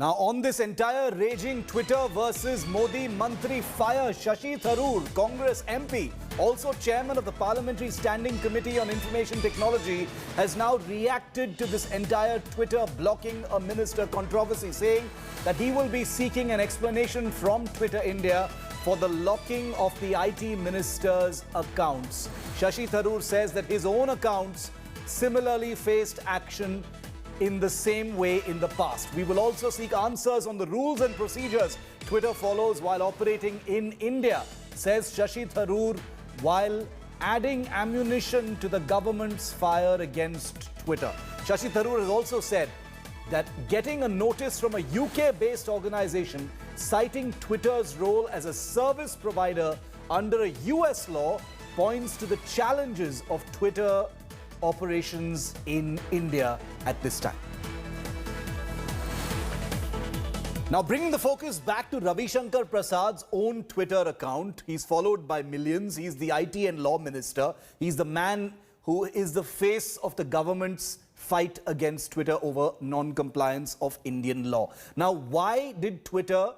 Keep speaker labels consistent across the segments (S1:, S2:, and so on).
S1: Now, on this entire raging Twitter versus Modi Mantri fire, Shashi Tharoor, Congress MP, also chairman of the Parliamentary Standing Committee on Information Technology, has now reacted to this entire Twitter blocking a minister controversy, saying that he will be seeking an explanation from Twitter India for the locking of the IT minister's accounts. Shashi Tharoor says that his own accounts similarly faced action in the same way in the past. We will also seek answers on the rules and procedures Twitter follows while operating in India, says Shashi Tharoor, while adding ammunition to the government's fire against Twitter. Shashi Tharoor has also said that getting a notice from a UK-based organization citing Twitter's role as a service provider under a US law points to the challenges of Twitter operations in India at this time. Now, bringing the focus back to Ravi Shankar Prasad's own Twitter account. He's followed by millions. He's the IT and law minister. He's the man who is the face of the government's fight against Twitter over non-compliance of Indian law. Now, why did Twitter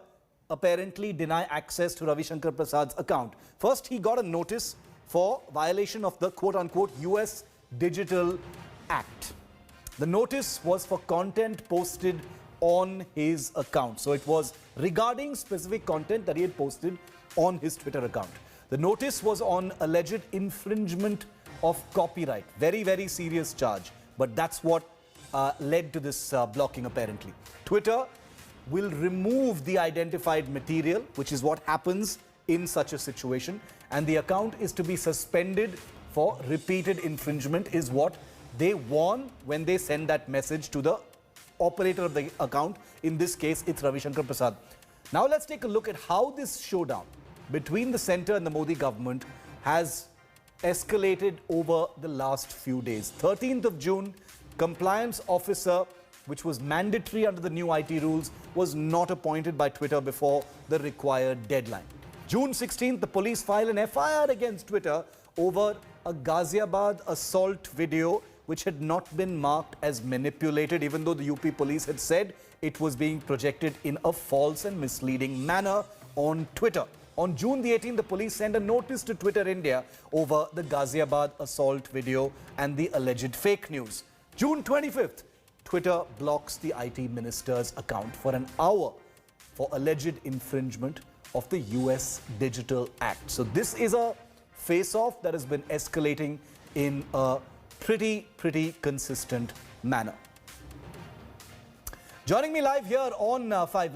S1: apparently deny access to Ravi Shankar Prasad's account? First, he got a notice for violation of the quote-unquote US Digital Act. The notice was for content posted on his account. So it was regarding specific content that he had posted on his Twitter account. The notice was on alleged infringement of copyright. Very, very serious charge. But that's what led to this blocking apparently. Twitter will remove the identified material, which is what happens in such a situation. And the account is to be suspended for repeated infringement, is what they warn when they send that message to the operator of the account. In this case, it's Ravi Shankar Prasad. Now let's take a look at how this showdown between the centre and the Modi government has escalated over the last few days. 13th of June, compliance officer, which was mandatory under the new IT rules, was not appointed by Twitter before the required deadline. June 16th, the police filed an FIR against Twitter over a Ghaziabad assault video which had not been marked as manipulated, even though the UP police had said it was being projected in a false and misleading manner on Twitter. On June the 18th, the police sent a notice to Twitter India over the Ghaziabad assault video and the alleged fake news. June 25th, Twitter blocks the IT minister's account for an hour for alleged infringement of the US Digital Act. So this is a face-off that has been escalating in a pretty consistent manner. Joining me live here on 5